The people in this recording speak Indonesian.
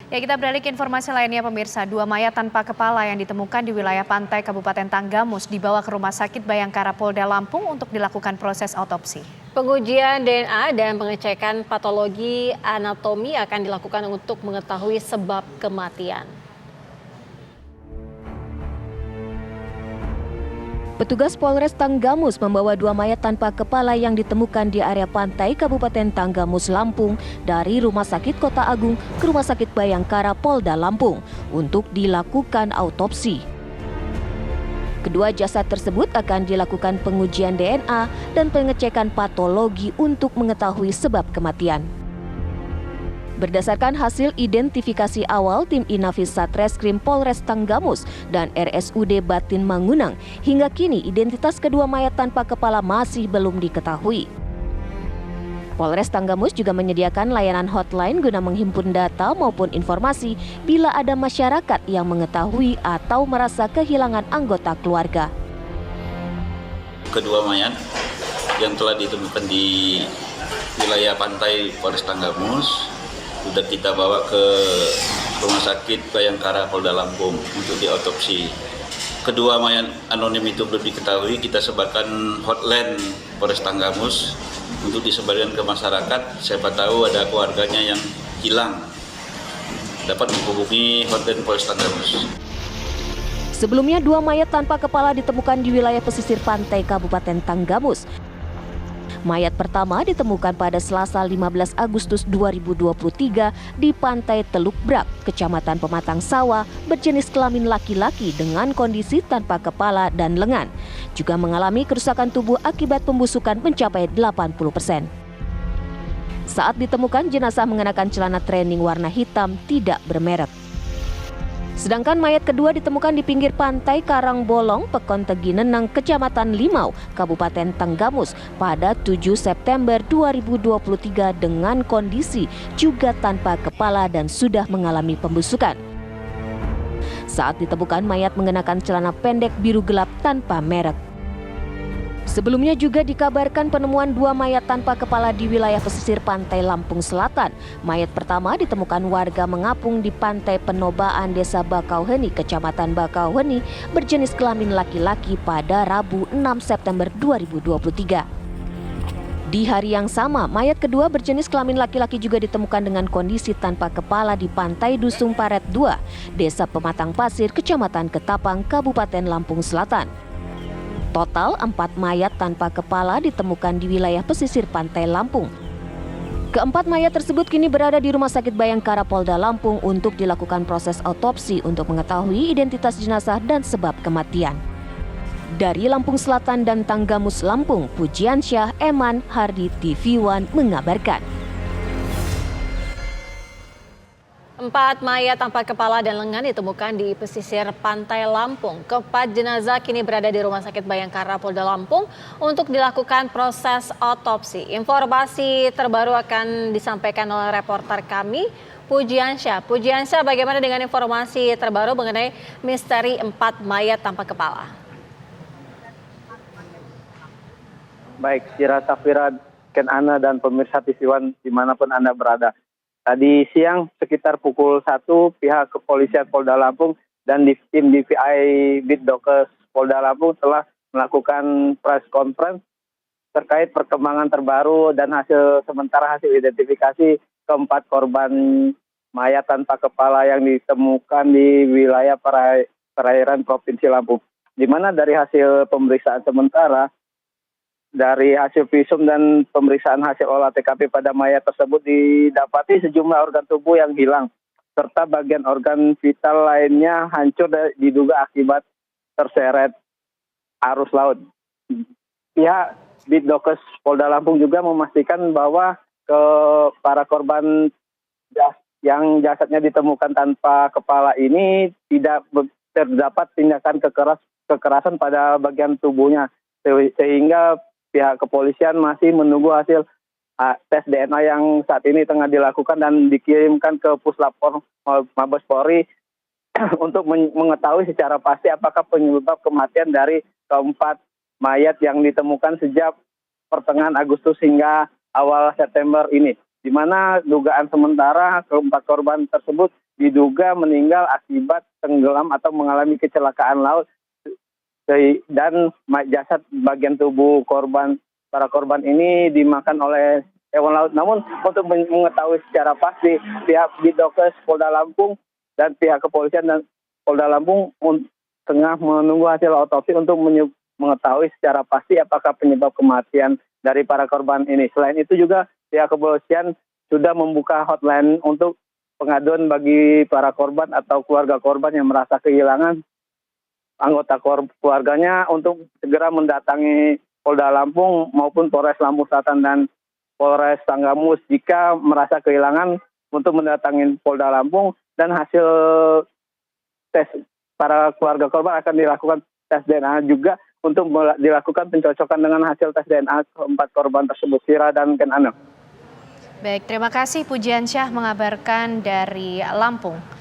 Ya, kita beralih ke informasi lainnya pemirsa. Dua mayat tanpa kepala yang ditemukan di wilayah pantai Kabupaten Tanggamus dibawa ke Rumah Sakit Bayangkara Polda Lampung untuk dilakukan proses autopsi. Pengujian DNA dan pengecekan patologi anatomi akan dilakukan untuk mengetahui sebab kematian. Petugas Polres Tanggamus membawa dua mayat tanpa kepala yang ditemukan di area pantai Kabupaten Tanggamus, Lampung dari Rumah Sakit Kota Agung ke Rumah Sakit Bayangkara Polda Lampung untuk dilakukan autopsi. Kedua jasad tersebut akan dilakukan pengujian DNA dan pengecekan patologi untuk mengetahui sebab kematian. Berdasarkan hasil identifikasi awal tim Inafis Satreskrim Polres Tanggamus dan RSUD Batin Mangunang, hingga kini identitas kedua mayat tanpa kepala masih belum diketahui. Polres Tanggamus juga menyediakan layanan hotline guna menghimpun data maupun informasi bila ada masyarakat yang mengetahui atau merasa kehilangan anggota keluarga. Kedua mayat yang telah ditemukan di wilayah pantai Polres Tanggamus sudah kita bawa ke Rumah Sakit Bayangkara Polda Lampung untuk diautopsi. Kedua mayat anonim itu belum diketahui, kita sebarkan hotline Polres Tanggamus untuk disebarkan ke masyarakat. Siapa tahu ada keluarganya yang hilang, dapat menghubungi hotline Polres Tanggamus. Sebelumnya, dua mayat tanpa kepala ditemukan di wilayah pesisir pantai Kabupaten Tanggamus. Mayat pertama ditemukan pada Selasa 15 Agustus 2023 di Pantai Teluk Brak, Kecamatan Pematang Sawah, berjenis kelamin laki-laki dengan kondisi tanpa kepala dan lengan. Juga mengalami kerusakan tubuh akibat pembusukan mencapai 80%. Saat ditemukan, jenazah mengenakan celana training warna hitam tidak bermerek. Sedangkan mayat kedua ditemukan di pinggir pantai Karangbolong, Pekon Tegi Neneng, Kecamatan Limau, Kabupaten Tanggamus pada 7 September 2023 dengan kondisi juga tanpa kepala dan sudah mengalami pembusukan. Saat ditemukan, mayat mengenakan celana pendek biru gelap tanpa merek. Sebelumnya juga dikabarkan penemuan dua mayat tanpa kepala di wilayah pesisir pantai Lampung Selatan. Mayat pertama ditemukan warga mengapung di Pantai Penobaan Desa Bakauheni, Kecamatan Bakauheni, berjenis kelamin laki-laki pada Rabu 6 September 2023. Di hari yang sama, mayat kedua berjenis kelamin laki-laki juga ditemukan dengan kondisi tanpa kepala di Pantai Dusung Paret 2, Desa Pematang Pasir, Kecamatan Ketapang, Kabupaten Lampung Selatan. Total 4 mayat tanpa kepala ditemukan di wilayah pesisir pantai Lampung. Keempat mayat tersebut kini berada di Rumah Sakit Bayangkara Polda Lampung untuk dilakukan proses autopsi untuk mengetahui identitas jenazah dan sebab kematian. Dari Lampung Selatan dan Tanggamus Lampung, Pujiansyah Eman Hardi TV One mengabarkan. 4 mayat tanpa kepala dan lengan ditemukan di pesisir pantai Lampung. Keempat jenazah kini berada di Rumah Sakit Bayangkara Polda Lampung untuk dilakukan proses autopsi. Informasi terbaru akan disampaikan oleh reporter kami, Pujiansyah. Pujiansyah, bagaimana dengan informasi terbaru mengenai misteri 4 mayat tanpa kepala? Baik, Sira Safira, Ken Ana, dan pemirsa TV One dimanapun Anda berada. Tadi siang sekitar pukul 1, pihak kepolisian Polda Lampung dan tim DVI Bitdokes Polda Lampung telah melakukan press conference terkait perkembangan terbaru dan hasil identifikasi keempat korban mayat tanpa kepala yang ditemukan di wilayah perairan Provinsi Lampung. Di mana dari hasil pemeriksaan sementara, dari hasil visum dan pemeriksaan hasil olah TKP pada mayat tersebut didapati sejumlah organ tubuh yang hilang, serta bagian organ vital lainnya hancur diduga akibat terseret arus laut. Pihak Bitdokes Polda Lampung juga memastikan bahwa para korban yang jasadnya ditemukan tanpa kepala ini tidak terdapat tindakan kekerasan pada bagian tubuhnya, sehingga pihak kepolisian masih menunggu hasil tes DNA yang saat ini tengah dilakukan dan dikirimkan ke Puslapor Mabes Polri untuk mengetahui secara pasti apakah penyebab kematian dari keempat mayat yang ditemukan sejak pertengahan Agustus hingga awal September ini. Di mana dugaan sementara keempat korban tersebut diduga meninggal akibat tenggelam atau mengalami kecelakaan laut dan jasad bagian tubuh para korban ini dimakan oleh hewan laut. Namun untuk mengetahui secara pasti, pihak Bidokes Polda Lampung dan pihak kepolisian dan Polda Lampung tengah menunggu hasil otopsi untuk mengetahui secara pasti apakah penyebab kematian dari para korban ini. Selain itu juga pihak kepolisian sudah membuka hotline untuk pengaduan bagi para korban atau keluarga korban yang merasa kehilangan anggota keluarganya untuk segera mendatangi Polda Lampung maupun Polres Lampung Selatan dan Polres Tanggamus jika merasa kehilangan untuk mendatangi Polda Lampung, dan hasil tes para keluarga korban akan dilakukan tes DNA juga untuk dilakukan pencocokan dengan hasil tes DNA keempat korban tersebut, Sira dan Ken Ana. Baik, terima kasih Pujiansyah mengabarkan dari Lampung.